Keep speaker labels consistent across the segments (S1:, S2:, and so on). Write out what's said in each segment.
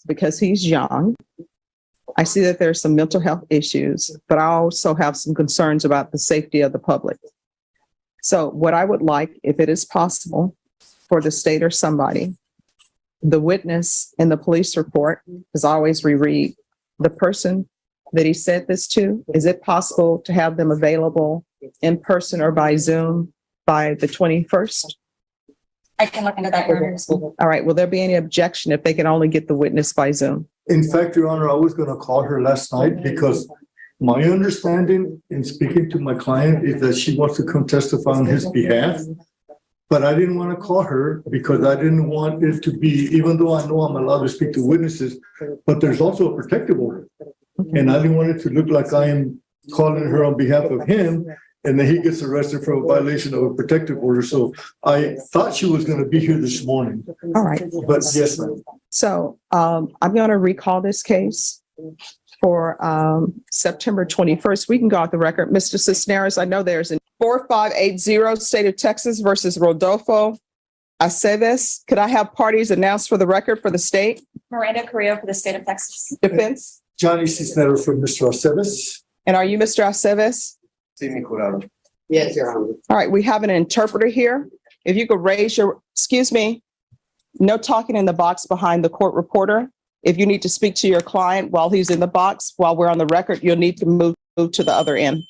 S1: because he's young. I see that there's some mental health issues, but I also have some concerns about the safety of the public. So what I would like, if it is possible, for the state or somebody, the witness in the police report, as I always reread, the person that he said this to, is it possible to have them available in person or by Zoom by the 21st?
S2: I can look into that, Your Honor.
S1: All right. Will there be any objection if they can only get the witness by Zoom?
S3: In fact, Your Honor, I was going to call her last night because my understanding in speaking to my client is that she wants to come testify on his behalf. But I didn't want to call her because I didn't want it to be, even though I know I'm allowed to speak to witnesses, but there's also a protective order. And I didn't want it to look like I am calling her on behalf of him and then he gets arrested for a violation of a protective order. So I thought she was going to be here this morning.
S1: All right.
S3: But yes, ma'am.
S1: So I'm going to recall this case for September 21st. We can go off the record. Mr. Cisneros, I know there's a 4580 State of Texas versus Rodolfo Aceves. Could I have parties announced for the record for the state?
S2: Miranda Carrillo for the state of Texas.
S1: Defense?
S3: Johnny Cisneros from Mr. Aceves.
S1: And are you Mr. Aceves?
S4: Yes, Your Honor.
S1: All right, we have an interpreter here. If you could raise your, excuse me, no talking in the box behind the court reporter. If you need to speak to your client while he's in the box, while we're on the record, you'll need to move to the other end.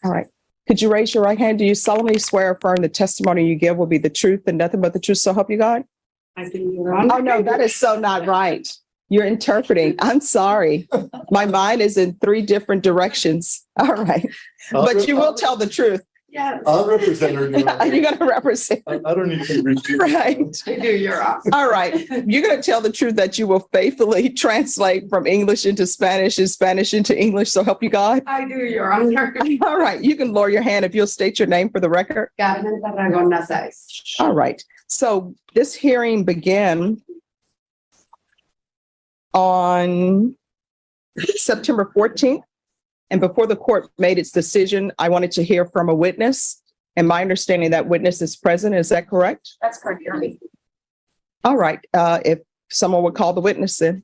S1: All right. Could you raise your right hand? Do you solemnly swear or affirm the testimony you give will be the truth and nothing but the truth, so help you God?
S4: I do, Your Honor.
S1: Oh, no, that is so not right. You're interpreting. I'm sorry. My mind is in three different directions. All right. But you will tell the truth.
S4: Yes.
S3: I'll represent her. Your Honor.
S1: You're going to represent.
S3: I don't need to read you.
S1: Right.
S4: I do, Your Honor.
S1: All right. You're going to tell the truth that you will faithfully translate from English into Spanish and Spanish into English. So help you God.
S4: I do, Your Honor.
S1: All right. You can lower your hand if you'll state your name for the record.
S4: Carmen Tarragona Sáez.
S1: All right. So this hearing began on September 14th. And before the court made its decision, I wanted to hear from a witness. And my understanding that witness is present. Is that correct?
S2: That's correct, Your Honor.
S1: All right. If someone would call the witness in.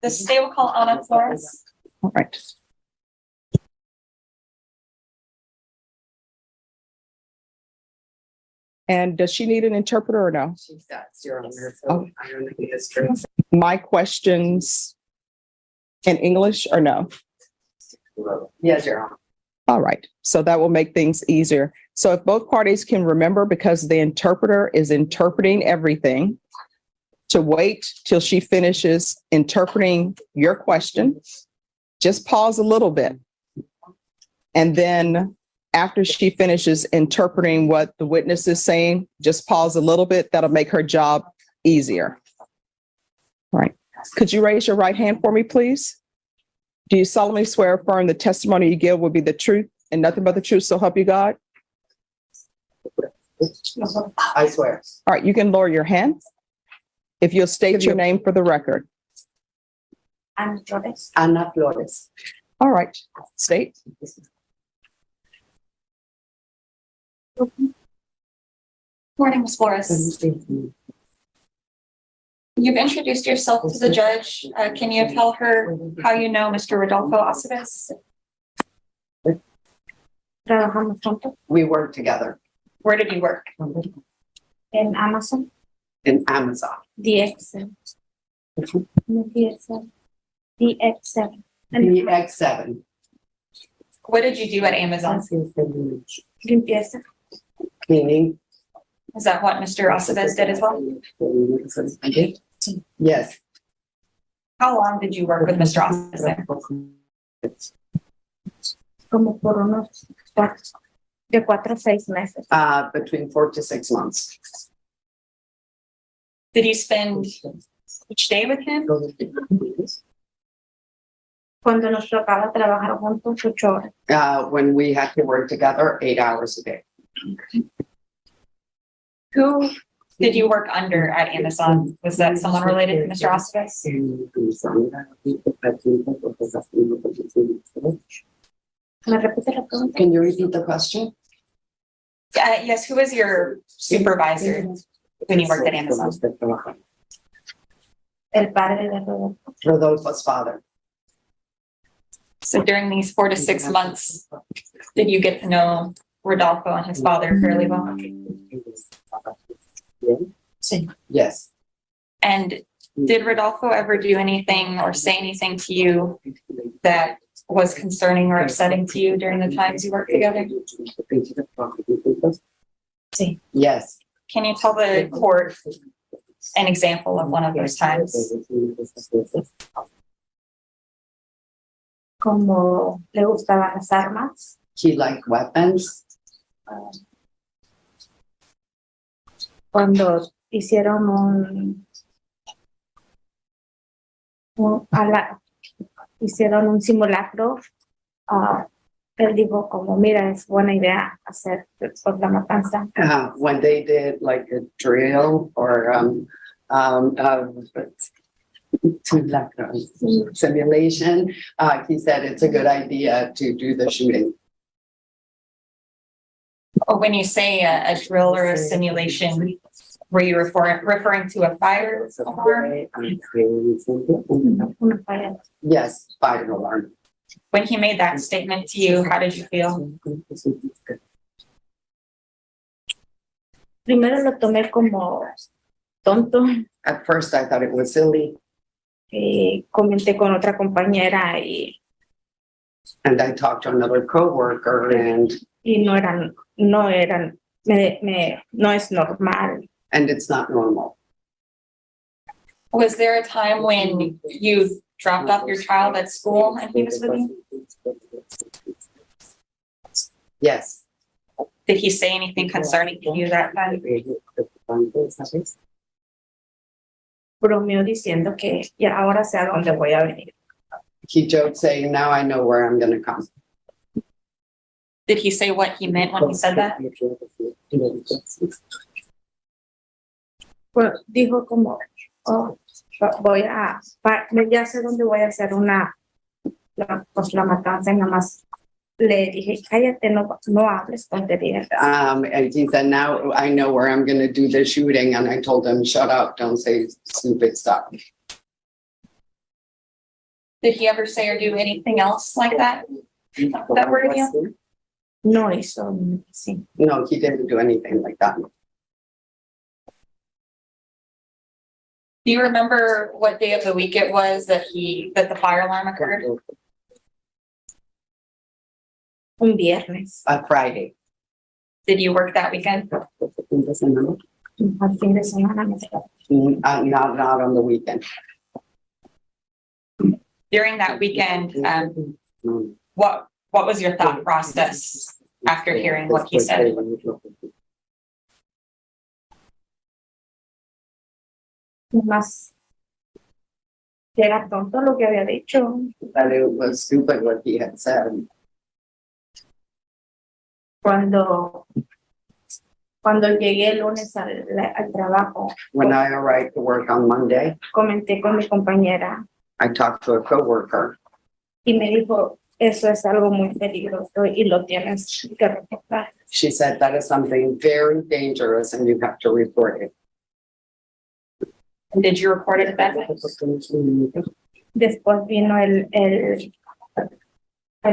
S2: The state will call Ana Flores.
S1: All right. And does she need an interpreter or no?
S4: She does, Your Honor.
S1: Oh.
S4: So I don't know if it's true.
S1: My questions in English or no?
S4: Yes, Your Honor.
S1: All right. So that will make things easier. So if both parties can remember, because the interpreter is interpreting everything, to wait till she finishes interpreting your question, just pause a little bit. And then after she finishes interpreting what the witness is saying, just pause a little bit. That'll make her job easier. All right. Could you raise your right hand for me, please? Do you solemnly swear or affirm the testimony you give will be the truth and nothing but the truth, so help you God?
S4: I swear.
S1: All right, you can lower your hand. If you'll state your name for the record.
S2: Ana Flores.
S4: Ana Flores.
S1: All right, state.
S2: Morning, Ms. Flores. You've introduced yourself to the judge. Can you tell her how you know Mr. Rodolfo Aceves?
S5: Trabajamos juntos
S4: We work together
S2: Where did you work?
S5: en Amazon,
S4: in Amazon.
S5: DX7. No, DX7. DX7.
S4: DX7.
S2: What did you do at Amazon?
S5: Limpieza.
S4: Cleaning.
S2: Is that what Mr. Aceves did as well?
S4: Yes.
S2: How long did you work with Mr. Aceves there?
S5: Como por unos de 4 a 6 meses.
S4: Between 4 to 6 months.
S2: Did you spend each day with him?
S5: Cuando nos tocaba trabajar juntos 8 horas.
S4: When we had to work together 8 hours a day.
S2: Who did you work under at Amazon? Was that someone related to Mr. Aceves?
S5: ¿Me repite la pregunta?
S4: Can you repeat the question?
S2: Yes, who was your supervisor when you worked at Amazon?
S5: el padre de Rodolfo.
S4: Rodolfo's father.
S2: So during these 4 to 6 months, did you get to know Rodolfo and his father fairly well?
S4: Yes.
S2: And did Rodolfo ever do anything or say anything to you that was concerning or upsetting to you during the times you worked together?
S4: Yes.
S2: Can you tell the court an example of one of those times?
S5: Como le gustaban las armas,
S4: He liked weapons.
S5: cuando hicieron hicieron un simulacro, él dijo como, mira, es buena idea hacer por la matanza.
S4: When they did like a drill or simulation, he said it's a good idea to do the shooting.
S2: Or when you say a drill or a simulation, were you referring to a fire alarm?
S5: Una falla.
S4: Yes, fire alarm.
S2: When he made that statement to you, how did you feel?
S5: Primero lo tomé como tonto,
S4: At first, I thought it was silly,
S5: comenté con otra compañera
S4: and I talked to another coworker, and
S5: no es normal.
S4: it's not normal.
S2: Was there a time when you dropped off your child at school and he was with you?
S4: Yes.
S2: Did he say anything concerning you that time?
S5: Bromeó diciendo que ya ahora sé a dónde voy a venir.
S4: He joked saying, now I know where I'm gonna come.
S2: Did he say what he meant when he said that?
S5: Pues dijo como, oh, ya sé dónde voy a hacer la matanza, y nada más le dije, cállate, no hables tonterías.
S4: And he said, now I know where I'm gonna do the shooting, and I told him, shut up, don't say stupid stuff.
S2: Did he ever say or do anything else like that? That worried you?
S5: No hizo, sí.
S4: No, he didn't do anything like that.
S2: Do you remember what day of the week it was that the fire alarm occurred?
S5: Un viernes,
S4: Friday.
S2: Did you work that weekend?
S5: al fin de semana me quedé.
S4: Not on the weekend.
S2: During that weekend, what was your thought process after hearing what he said?
S5: Más era tonto lo que había dicho.
S4: That it was stupid what he had said.
S5: Cuando llegué el lunes al trabajo,
S4: When I arrived to work on Monday,
S5: comenté con mi compañera
S4: I talked to a coworker,
S5: y me dijo, eso es algo muy peligroso y lo tienes que reportar.
S4: she said that is something very dangerous and you have to report it.
S2: And did you report it at that time?
S5: Después vino el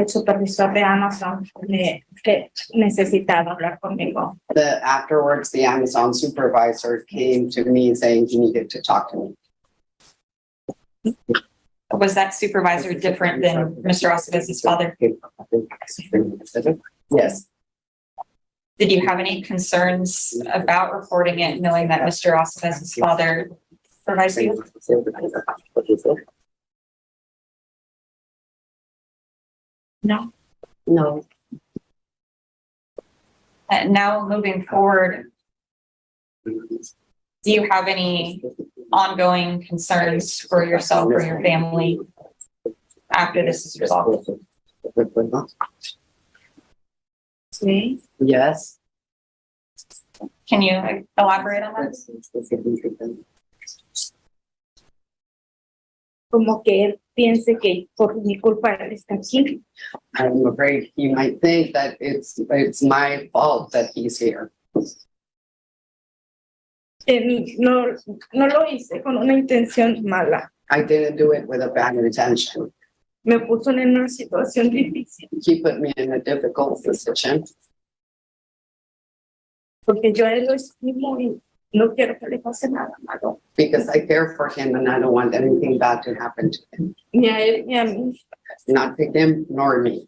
S5: supervisor de Amazon que necesitaba hablar conmigo.
S4: Afterwards, the Amazon supervisor came to me saying he needed to talk to me.
S2: Was that supervisor different than Mr. Acevez's father?
S4: Yes.
S2: Did you have any concerns about reporting it, knowing that Mr. Acevez's father supervised you?
S5: No.
S4: No.
S2: And now moving forward, do you have any ongoing concerns for yourself or your family after this is resolved?
S5: Sí.
S4: Yes.
S2: Can you elaborate on that?
S5: Como que él piense que por mi culpa él está aquí.
S4: I'm afraid he might think that it's my fault that he's here.
S5: No, no lo hice con una intención mala.
S4: I didn't do it with a bad intention.
S5: Me puso en una situación difícil
S4: He put me in a difficult position
S5: porque yo a él lo estimo y no quiero que le pase nada malo.
S4: because I care for him and I don't want anything bad to happen to him,
S5: Ni a él ni a mí.
S4: not to him nor me.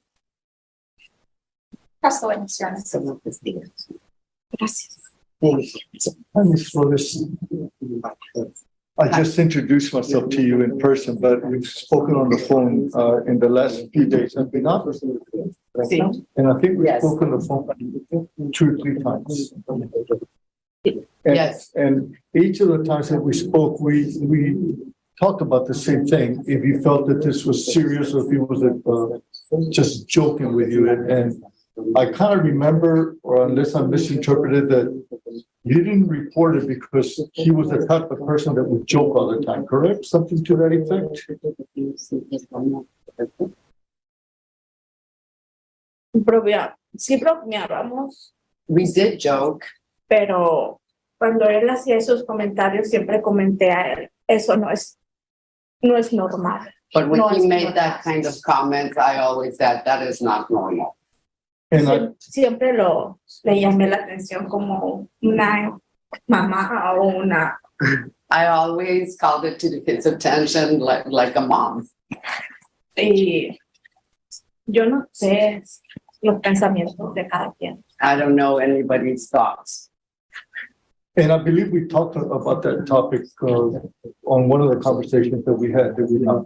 S2: Paso bendiciones.
S5: Gracias.
S4: Thank you.
S3: Hi, Ms. Flores. I just introduced myself to you in person, but we've spoken on the phone in the last few days. Have we not?
S4: Sí.
S3: And I think we've
S4: Yes.
S3: spoken on the phone 2 or 3 times. And-
S4: Yes.
S3: And each of the times that we spoke, we talked about the same thing. If you felt that this was serious or if he was just joking with you. And I kind of remember, or unless I misinterpreted, that you didn't report it because he was the type of person that would joke all the time, correct? Something to that effect?
S5: Sí bromeábamos,
S4: We did joke,
S5: pero cuando él hacía esos comentarios siempre comenté a él, eso no es normal.
S4: but when
S5: No,
S4: he
S5: it's
S4: made
S5: not.
S4: that kind of comment, I always said, that is not normal.
S3: And I,
S5: Siempre le llamé la atención como una mamá o una.
S4: I always called it to his attention like a mom.
S5: Y yo no sé los pensamientos de cada quien.
S4: I don't know anybody's thoughts.
S3: and I believe we talked about that topic on one of the conversations that we had, did we not?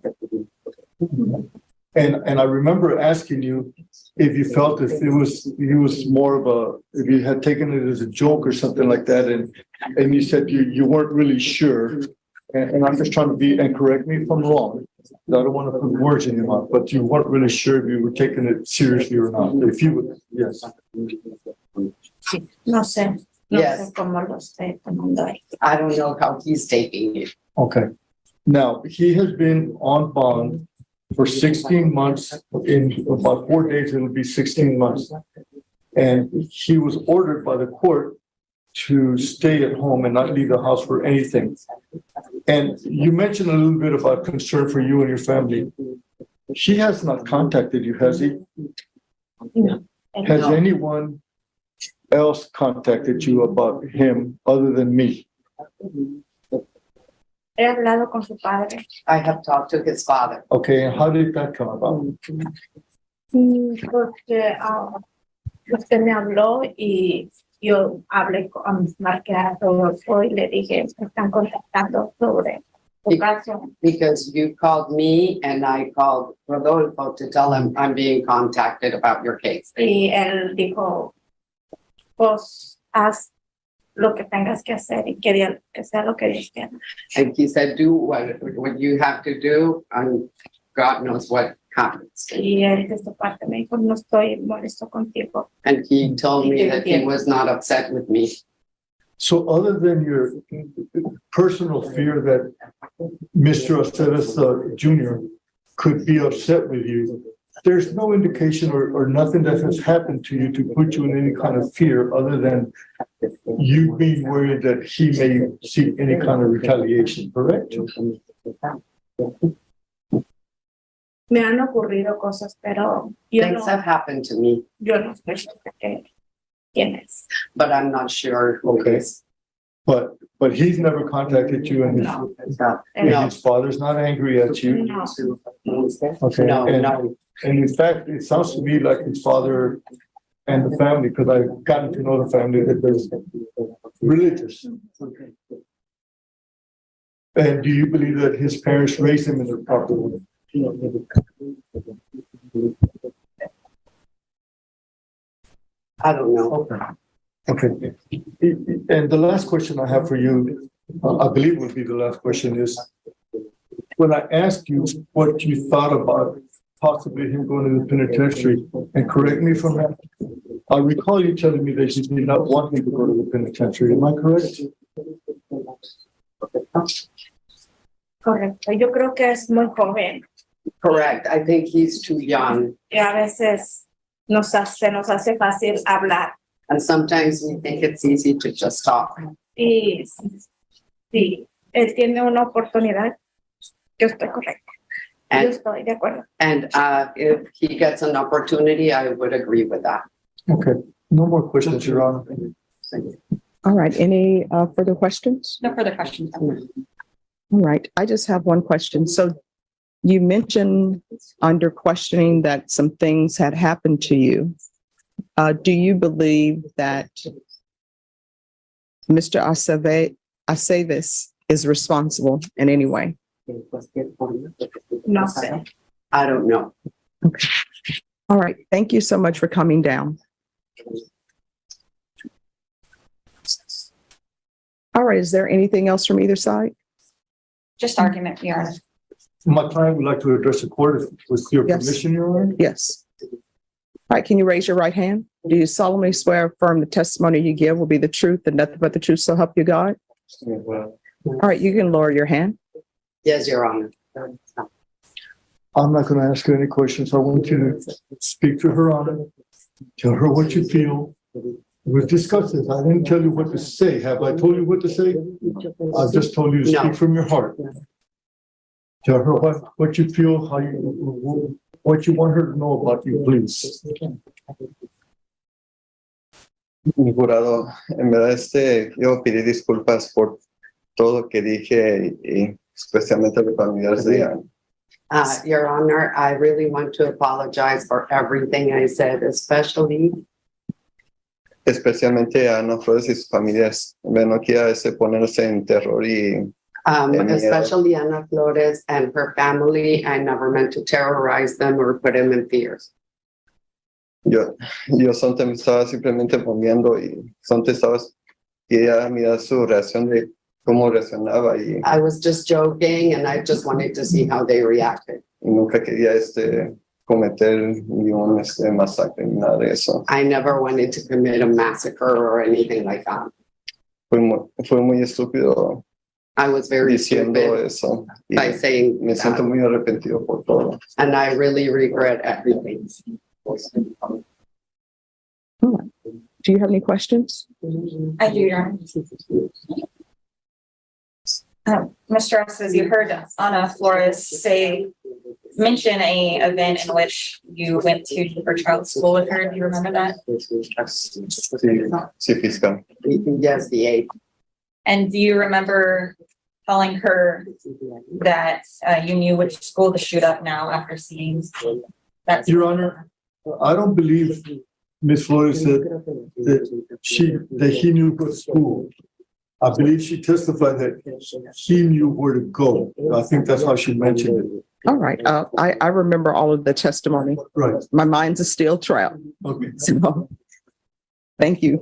S3: And I remember asking you if you felt if he was more of a, if you had taken it as a joke or something like that, and you said you weren't really sure. And I'm just trying to be, and correct me if I'm wrong, I don't want to put words in your mouth, but you weren't really sure if you were taking it seriously or not. If you would, yes.
S5: No sé, no
S4: Yes.
S5: sé cómo lo esté tomando ahí.
S4: I don't know how he's taking it.
S3: Okay. Now, he has been on bond for 16 months. In about 4 days, it'll be 16 months. And he was ordered by the court to stay at home and not leave the house for anything. And you mentioned a little bit about concern for you and your family. He has not contacted you, has he?
S5: No.
S3: Has
S4: No.
S3: anyone else contacted you about him other than me?
S5: He hablado con su padre.
S4: I have talked to his father.
S3: Okay, and how did that come about?
S5: Porque usted me habló y yo hablé marqué a Rodolfo y le dije, me están contactando sobre tu caso.
S4: Because you called me and I called Rodolfo to tell him I'm being contacted about your case.
S5: Y él dijo, pues haz lo que tengas que hacer y que sea lo que Dios quiera.
S4: And he said, do what you have to do, and God knows what happens.
S5: Y él de su parte me dijo, no estoy molesto contigo.
S4: And he told me that he was not upset with me.
S3: So other than your personal fear that Mr. Aceves Jr. could be upset with you, there's no indication or nothing that has happened to you to put you in any kind of fear other than you being worried that he may seek any kind of retaliation, correct?
S5: Me han ocurrido cosas, pero yo
S4: Things have happened to me,
S5: no estoy segura de quién es.
S4: but I'm not sure who it
S3: Okay.
S4: is.
S3: But he's never contacted you and
S5: No.
S3: and his father's not angry at you.
S5: No.
S3: Okay,
S4: No,
S3: and-
S4: no.
S3: And in fact, it sounds to me like his father and the family, because I've gotten to know the family, that they're religious. And do you believe that his parents raised him in the proper way?
S4: I don't know.
S3: Okay. And the last question I have for you, I believe would be the last question is, when I asked you what you thought about possibly him going to the penitentiary, and correct me if I'm wrong, I recall you telling me that you did not want him to go to the penitentiary. Am I correct?
S5: Correcto. Yo creo que es muy joven
S4: Correct. I think he's too young.
S5: y a veces se nos hace fácil hablar.
S4: And sometimes we think it's easy to just talk.
S5: Y sí, él tiene una oportunidad, yo estoy correcta. Yo
S4: And,
S5: estoy de acuerdo.
S4: and if he gets an opportunity, I would agree with that.
S3: Okay, no more questions, Your Honor.
S1: All right, any further questions?
S2: No further questions.
S1: All right, I just have one question. So you mentioned under questioning that some things had happened to you. Do you believe that Mr. Aceves is responsible in any way?
S5: No sé.
S4: I don't know.
S1: All right, thank you so much for coming down. All right, is there anything else from either side?
S2: Just argument, Your Honor.
S3: My client would like to address the court with your
S1: Yes.
S3: permission, Your Honor.
S1: Yes. All right, can you raise your right hand? Do you solemnly swear or affirm the testimony you give will be the truth and nothing but the truth, so help you God? All right, you can lower your hand.
S4: Yes, Your Honor.
S3: I'm not gonna ask her any questions. I want you to speak to her on it. Tell her what you feel. We've discussed this. I didn't tell you what to say. Have I told you what to say? I've just told you to
S4: No.
S3: speak from your heart. Tell her what you feel, what you want her to know about you, please.
S6: Mi jurado, en verdad yo pedí disculpas por todo lo que dije y especialmente a los familiares de ella.
S4: Your Honor, I really want to apologize for everything I said,
S6: Especialmente a Ana Flores y sus familias. No quiera ponerse en terror y
S4: especially Ana Flores and her family. I never meant to terrorize them or put them in fears.
S6: yo solamente me estaba simplemente moviendo y solamente quería mirar su reacción de cómo reaccionaba y
S4: I was just joking and I just wanted to see how they reacted.
S6: nunca quería cometer ni un masacre ni nada de eso.
S4: I never wanted to commit a massacre or anything like that.
S6: Fue muy estúpido
S4: I was very
S6: diciendo
S4: stupid
S6: eso. Y
S4: by saying
S6: me siento
S4: that,
S6: muy arrepentido por todo.
S4: and I really regret everything.
S1: Do you have any questions?
S2: I do, Your Honor. Mr. Estes, you heard Ana Flores mention a event in which you went to for child school with her. Do you remember that?
S6: Sí, fiscal.
S4: Yes, the 8th.
S2: And do you remember telling her that you knew which school to shoot up now after seeing that?
S3: Your Honor, I don't believe Ms. Flores said that he knew what school. I believe she testified that he knew where to go. I think that's how she mentioned it.
S1: All right, I remember all of the testimony.
S3: Right,
S1: My mind's a steel trap.
S3: okay.
S1: So, thank you.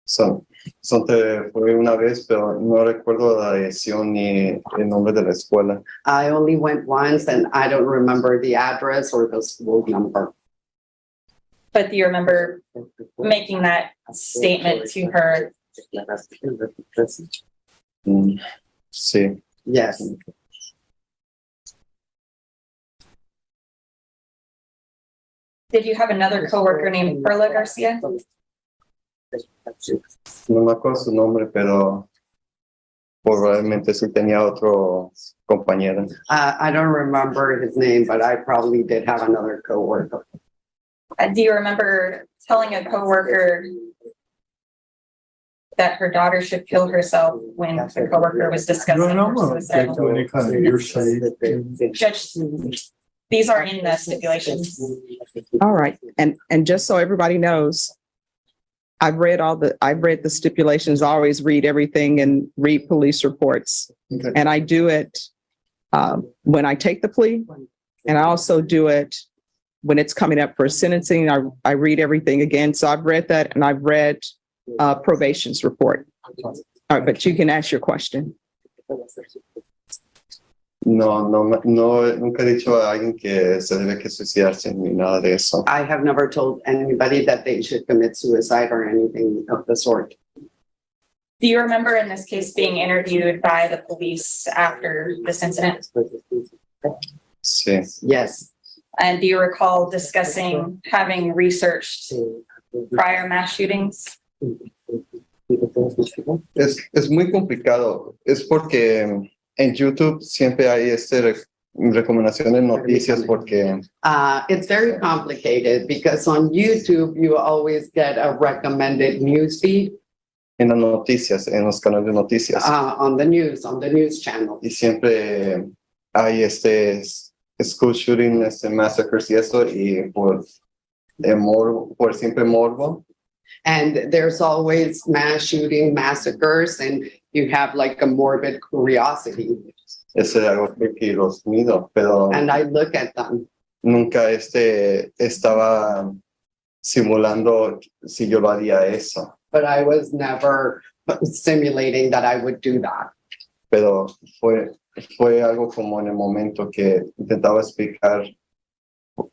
S6: Fue una vez, pero no recuerdo la dirección ni el nombre de la escuela.
S4: I only went once and I don't remember the address or the school number.
S2: But do you remember making that statement to her?
S6: Sí.
S4: Yes.
S2: Did you have another coworker named Perla Garcia?
S6: No me acuerdo su nombre, pero probablemente sí tenía otro compañero.
S4: I don't remember his name, but I probably did have another coworker.
S2: Do you remember telling a coworker that her daughter should kill herself when the coworker was discussing
S3: No, no,
S2: her
S3: no,
S2: suicide?
S3: can't do any kind of hearsay.
S2: Judge, these are in the stipulations.
S1: All right, and just so everybody knows, I've read the stipulations, I always read everything and read police reports.
S6: Okay.
S1: And I do it when I take the plea, and I also do it when it's coming up for sentencing. I read everything again. So I've read that, and I've read probation's report. All right, but you can ask your question.
S6: No, nunca he dicho a alguien que se debe que suicidarse ni nada de eso.
S4: I have never told anybody that they should commit suicide or anything of the sort.
S2: Do you remember in this case being interviewed by the police after this incident?
S6: Sí.
S4: Yes,
S2: And do you recall discussing having researched prior mass shootings?
S6: Es muy complicado. Es porque en YouTube siempre hay recomendaciones de noticias porque
S4: It's very complicated because on YouTube, you always get a recommended news feed
S6: en las noticias, en los canales de noticias.
S4: on the news channel.
S6: Y siempre hay school shooting, massacres y eso, y por morbo, por siempre morbo.
S4: And there's always mass shooting, massacres, and you have like a morbid curiosity.
S6: Es algo que los miro, pero
S4: And I look at them.
S6: nunca estaba simulando si yo lo haría eso.
S4: But I was never simulating that I would do that.
S6: Pero fue algo como en el momento que intentaba explicar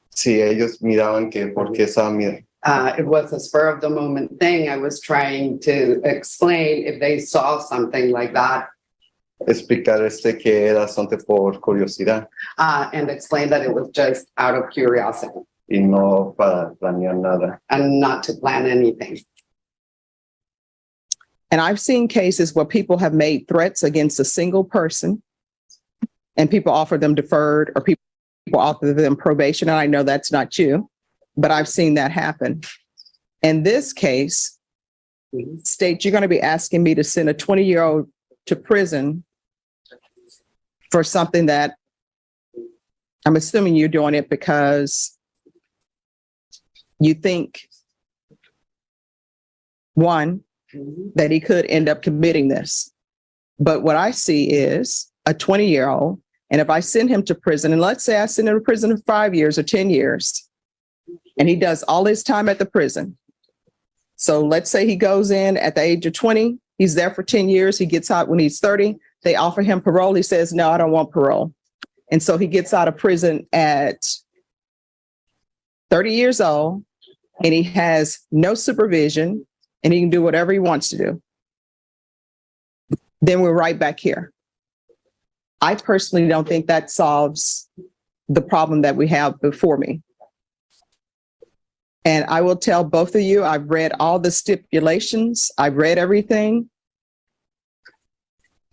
S6: si ellos miraban que por qué estaba mirando.
S4: It was a spur of the moment thing. I was trying to explain if they saw something like that,
S6: Explicar que era solamente por curiosidad
S4: and explain that it was just out of curiosity
S6: y no para planear nada.
S4: and not to plan anything.
S1: And I've seen cases where people have made threats against a single person and people offer them deferred or people offer them probation. And I know that's not you, but I've seen that happen. In this case, state, you're going to be asking me to send a 20-year-old to prison for something that I'm assuming you're doing it because you think, one, that he could end up committing this. But what I see is a 20-year-old, and if I send him to prison, and let's say I send him to prison for 5 years or 10 years, and he does all his time at the prison. So let's say he goes in at the age of 20, he's there for 10 years, he gets out when he's 30, they offer him parole, he says, no, I don't want parole. And so he gets out of prison at 30 years old, and he has no supervision, and he can do whatever he wants to do. Then we're right back here. I personally don't think that solves the problem that we have before me. And I will tell both of you, I've read all the stipulations, I've read everything.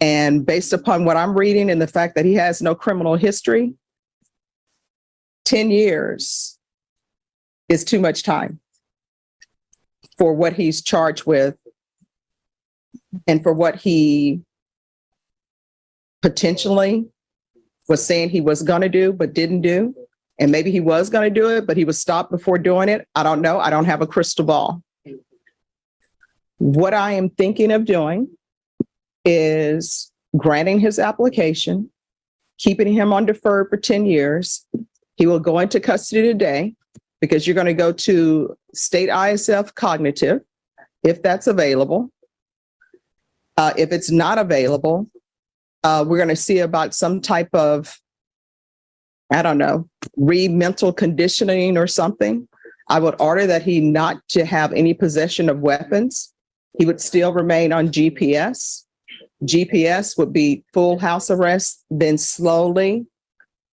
S1: And based upon what I'm reading and the fact that he has no criminal history, 10 years is too much time for what he's charged with and for what he potentially was saying he was going to do, but didn't do. And maybe he was going to do it, but he was stopped before doing it. I don't know. I don't have a crystal ball. What I am thinking of doing is granting his application, keeping him on deferred for 10 years. He will go into custody today because you're going to go to state ISF cognitive if that's available. If it's not available, we're going to see about some type of, I don't know, mental conditioning or something. I would order that he not to have any possession of weapons. He would still remain on GPS. GPS would be full house arrest, then slowly,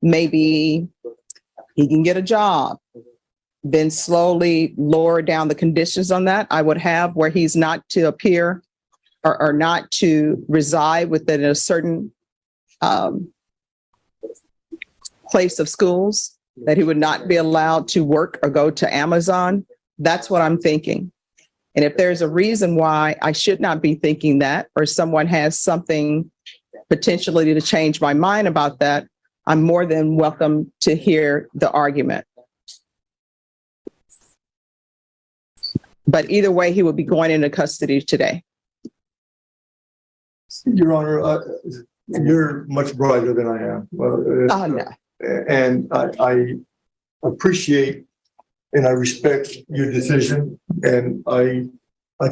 S1: maybe he can get a job, then slowly lower down the conditions on that. I would have where he's not to appear or not to reside within a certain place of schools, that he would not be allowed to work or go to Amazon. That's what I'm thinking. And if there's a reason why I should not be thinking that, or someone has something potentially to change my mind about that, I'm more than welcome to hear the argument. But either way, he will be going into custody today.
S3: Your Honor, you're much brighter than I am.
S1: Oh, no.
S3: And I appreciate and I respect your decision, and I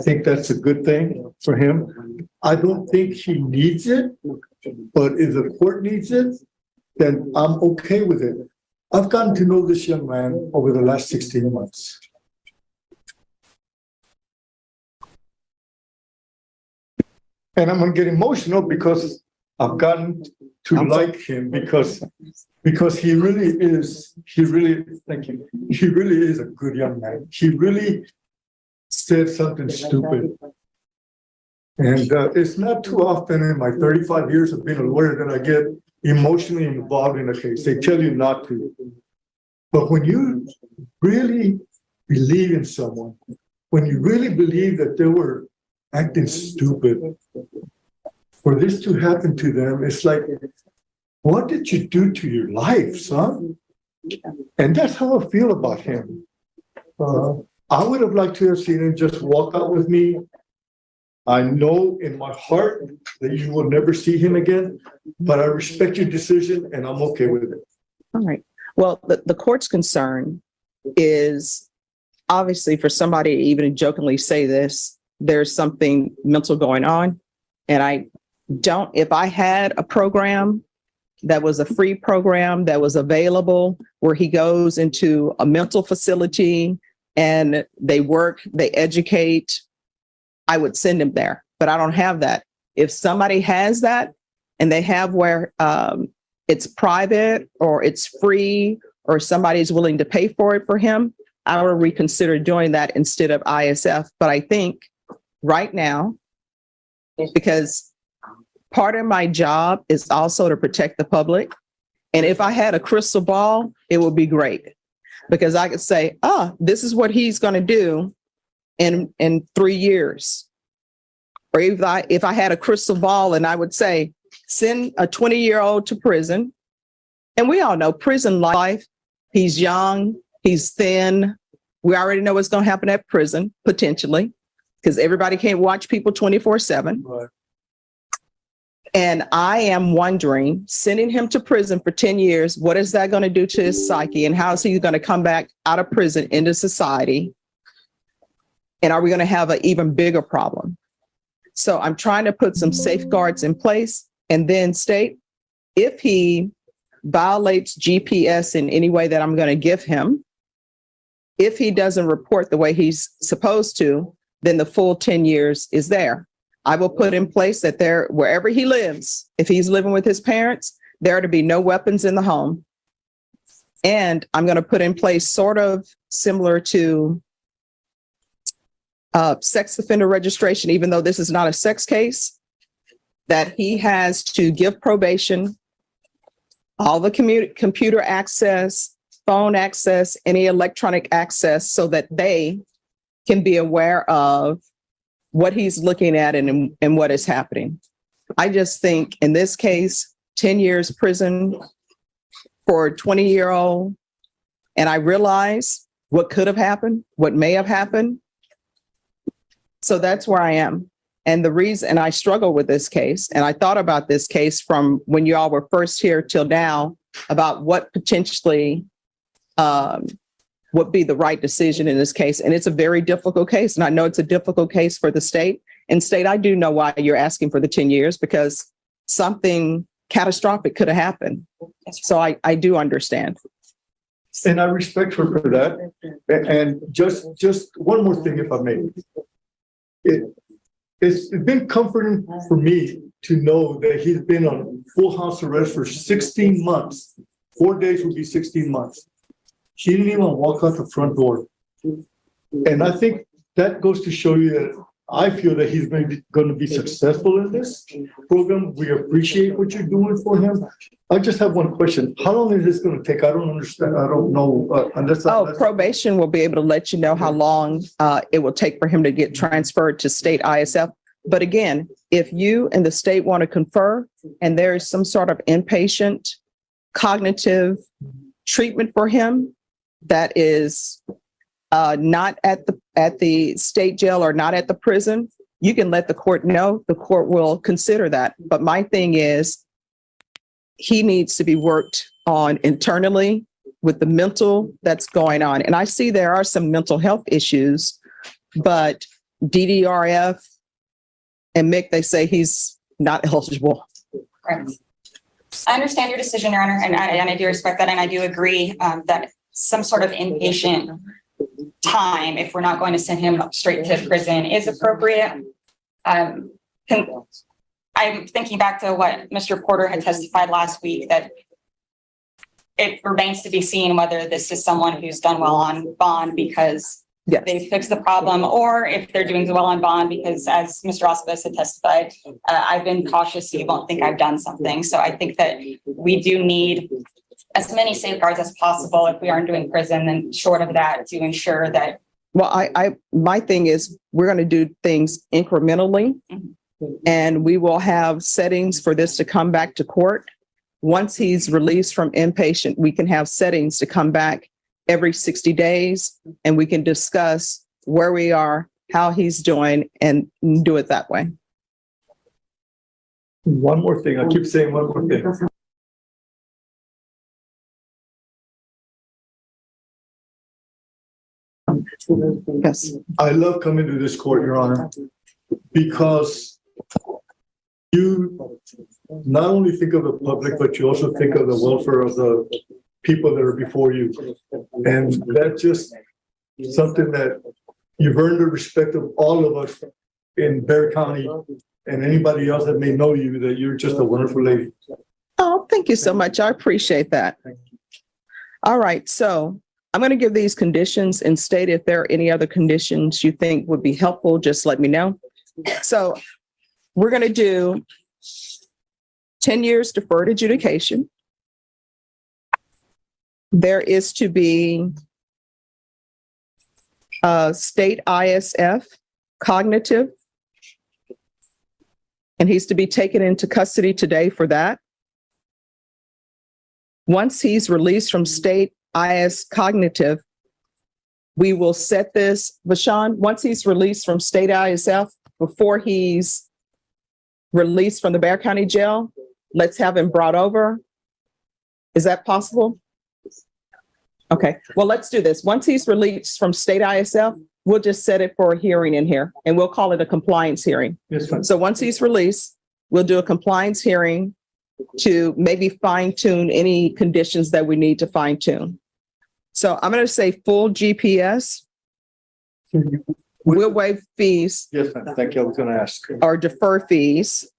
S3: think that's a good thing for him. I don't think he needs it, but if the court needs it, then I'm okay with it. I've gotten to know this young man over the last 16 months. And I'm gonna get emotional because I've gotten to like him because he really is, thank you. He really is a good young man. He really said something stupid And it's not too often in my 35 years of being a lawyer that I get emotionally involved in a case. They tell you not to. But when you really believe in someone, when you really believe that they were acting stupid, for this to happen to them, it's like, what did you do to your life, son? And that's how I feel about him. I would have liked to have seen him just walk out with me. I know in my heart that you will never see him again, but I respect your decision and I'm okay with it.
S1: All right. Well, the court's concern is obviously for somebody to even jokingly say this, there's something mental going on. And if I had a program that was a free program that was available where he goes into a mental facility and they work, they educate, I would send him there, but I don't have that. If somebody has that and they have where it's private or it's free or somebody's willing to pay for it for him, I would reconsider doing that instead of ISF. But I think right now, because part of my job is also to protect the public. And if I had a crystal ball, it would be great because I could say, this is what he's going to do in 3 years. Or if I had a crystal ball and I would say, send a 20-year-old to prison. And we all know prison life, he's young, he's thin. We already know what's going to happen at prison, potentially, because everybody can't watch people 24/7.
S3: Right.
S1: And I am wondering, sending him to prison for 10 years, what is that going to do to his psyche? And how is he going to come back out of prison into society? And are we going to have an even bigger problem? So I'm trying to put some safeguards in place and then state if he violates GPS in any way that I'm going to give him, if he doesn't report the way he's supposed to, then the full 10 years is there. I will put in place that there, wherever he lives, if he's living with his parents, there are to be no weapons in the home. And I'm going to put in place sort of similar to sex offender registration, even though this is not a sex case, that he has to give probation, all the computer access, phone access, any electronic access, so that they can be aware of what he's looking at and what is happening. I just think in this case, 10 years prison for a 20-year-old, and I realize what could have happened, what may have happened. So that's where I am. And the reason, and I struggle with this case, and I thought about this case from when you all were first here till now about what potentially would be the right decision in this case. And it's a very difficult case. And I know it's a difficult case for the state. And state, I do know why you're asking for the 10 years, because something catastrophic could have happened. So I do understand.
S3: And I respect her for that. And just one more thing, if I may. It's been comforting for me to know that he's been on full house arrest for 16 months. 4 days would be 16 months. He didn't even walk out the front door. And I think that goes to show you that I feel that he's going to be successful in this program. We appreciate what you're doing for him. I just have one question. How long is this going to take? I don't understand. I don't know.
S1: Probation will be able to let you know how long it will take for him to get transferred to state ISF. But again, if you and the state want to confer and there is some sort of inpatient cognitive treatment for him that is not at the state jail or not at the prison, you can let the court know. The court will consider that. But my thing is, he needs to be worked on internally with the mental that's going on. And I see there are some mental health issues, but DDRF and Mick, they say he's not eligible.
S2: Right. I understand your decision, Your Honor, and I do respect that. And I do agree that some sort of inpatient time, if we're not going to send him straight to prison, is appropriate. I'm thinking back to what Mr. Porter had testified last week, that it remains to be seen whether this is someone who's done well on bond, because
S1: Yes.
S7: they fix the problem, or if they're doing well on bond, because as Mr. Osbus had testified, I've been cautious, so you won't think I've done something. So I think that we do need as many safeguards as possible if we aren't doing prison, and short of that, to ensure that.
S1: Well, my thing is, we're going to do things incrementally, and we will have settings for this to come back to court. Once he's released from inpatient, we can have settings to come back every 60 days, and we can discuss where we are, how he's doing, and do it that way.
S3: One more thing, I keep saying one more thing.
S1: Yes.
S3: I love coming to this court, Your Honor, because you not only think of the public, but you also think of the welfare of the people that are before you. And that's just something that you've earned the respect of all of us in Bexar County and anybody else that may know you, that you're just a wonderful lady.
S1: Oh, thank you so much. I appreciate that. All right, so I'm going to give these conditions and state if there are any other conditions you think would be helpful, just let me know. So we're going to do 10 years deferred adjudication. There is to be state ISF cognitive, and he's to be taken into custody today for that. Once he's released from state IS cognitive, we will set this, Vashawn, once he's released from state ISF, before he's released from the Bexar County Jail, let's have him brought over. Is that possible? Okay, well, let's do this. Once he's released from state ISF, we'll just set it for a hearing in here, and we'll call it a compliance hearing.
S3: Yes, ma'am.
S1: So once he's released, we'll do a compliance hearing to maybe fine tune any conditions that we need to fine tune. So I'm going to say full GPS. We'll waive fees
S3: Yes, ma'am. Thank you. I was going to ask.
S1: or defer fees.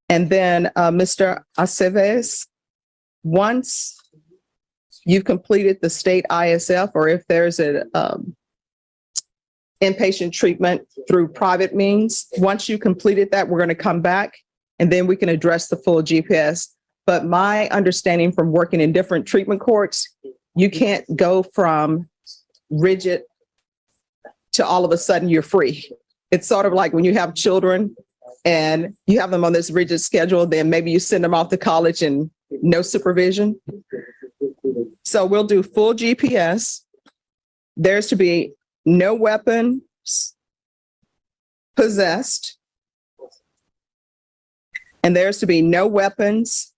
S1: And then Mr. Aceves, once you've completed the state ISF, or if there's an inpatient treatment through private means, once you completed that, we're going to come back and then we can address the full GPS. But my understanding from working in different treatment courts, you can't go from rigid to all of a sudden you're free. It's sort of like when you have children and you have them on this rigid schedule, then maybe you send them off to college and no supervision. So we'll do full GPS. There's to be no weapons possessed. And there's to be no weapons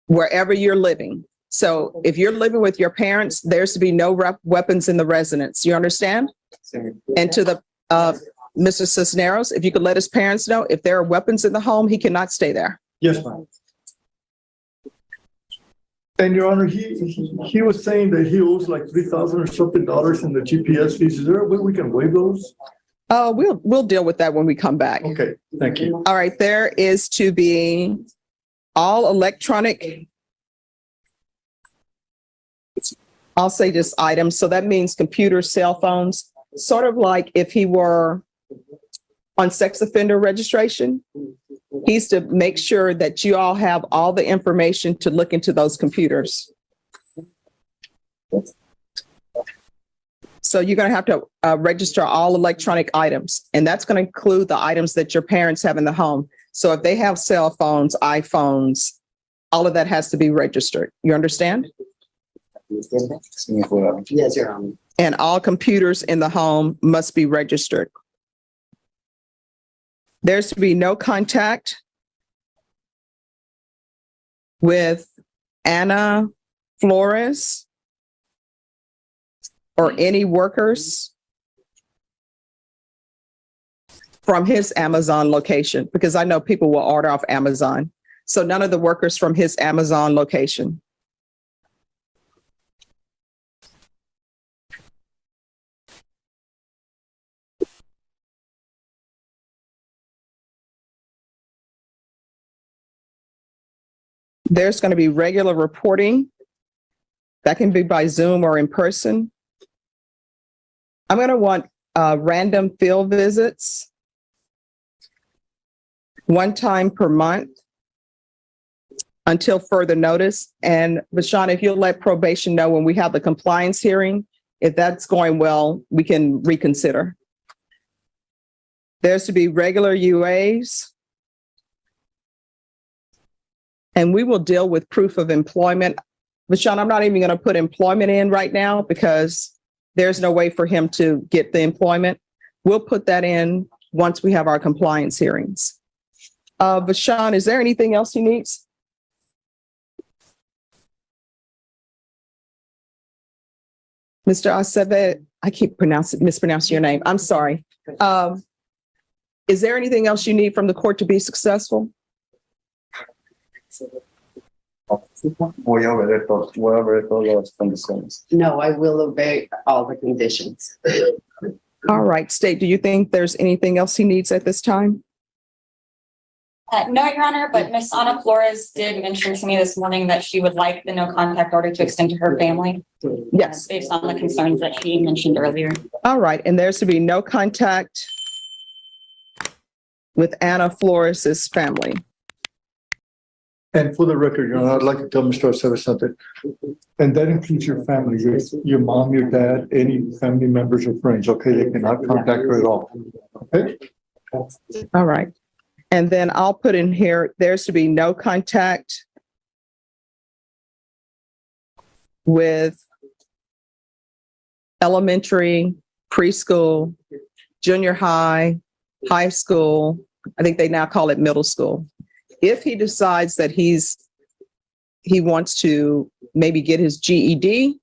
S1: wherever you're living. So if you're living with your parents, there's to be no weapons in the residence. You understand? And to the Mr. Cisneros, if you could let his parents know, if there are weapons in the home, he cannot stay there.
S3: Yes, ma'am. And Your Honor, he was saying that he owes like $3,000 or something in the GPS fees. Is there a way we can waive those?
S1: We'll deal with that when we come back.
S3: Okay, thank you.
S1: All right, there is to be all electronic, I'll say just items. So that means computers, cell phones, sort of like if he were on sex offender registration. He's to make sure that you all have all the information to look into those computers. So you're going to have to register all electronic items, and that's going to include the items that your parents have in the home. So if they have cell phones, iPhones, all of that has to be registered. You understand?
S4: Yes, Your Honor.
S1: And all computers in the home must be registered. There's to be no contact with Ana Flores or any workers from his Amazon location, because I know people will order off Amazon. So none of the workers from his Amazon location. There's going to be regular reporting That can be by Zoom or in person. I'm going to want random field visits, one time per month until further notice. And Vashon, if you'll let probation know when we have the compliance hearing, if that's going well, we can reconsider. There's to be regular UAs. And we will deal with proof of employment. Vashon, I'm not even going to put employment in right now because there's no way for him to get the employment. We'll put that in once we have our compliance hearings. Vashon, is there anything else he needs? Mr. Aceves, I keep mispronouncing your name. I'm sorry. Is there anything else you need from the court to be successful?
S6: Voy a ver todas las condiciones.
S4: No, I will obey all the conditions.
S1: All right, State, do you think there's anything else he needs at this time?
S7: No, Your Honor, but Miss Ana Flores did mention to me this morning that she would like the no contact order to extend to her family.
S1: Yes.
S7: Based on the concerns that she mentioned earlier.
S1: All right, and there's to be no contact with Ana Flores's family.
S3: And for the record, Your Honor, I'd like to tell Mr. Aceves something. And that includes your family, your mom, your dad, any family members or friends, okay? They cannot contact her at all, okay?
S1: All right. And then I'll put in here, there's to be no contact with elementary, preschool, junior high, high school. I think they now call it middle school. If he decides that he wants to maybe get his GED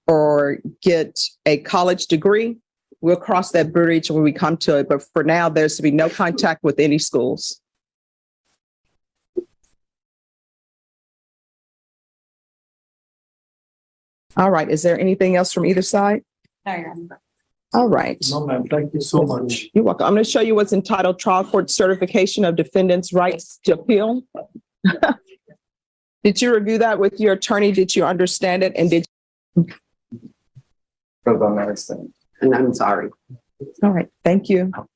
S1: or get a college degree, we'll cross that bridge when we come to it. But for now, there's to be no contact with any schools. All right. Is there anything else from either side?
S7: No, Your Honor.
S1: All right.
S3: No, ma'am, thank you so much.
S1: You're welcome. I'm going to show you what's entitled Trial Court Certification of Defendant's Rights to Appeal. Did you review that with your attorney? Did you understand it? And did
S6: Perdón, Alexander.
S4: And I'm sorry.
S1: All right. Thank you. Thank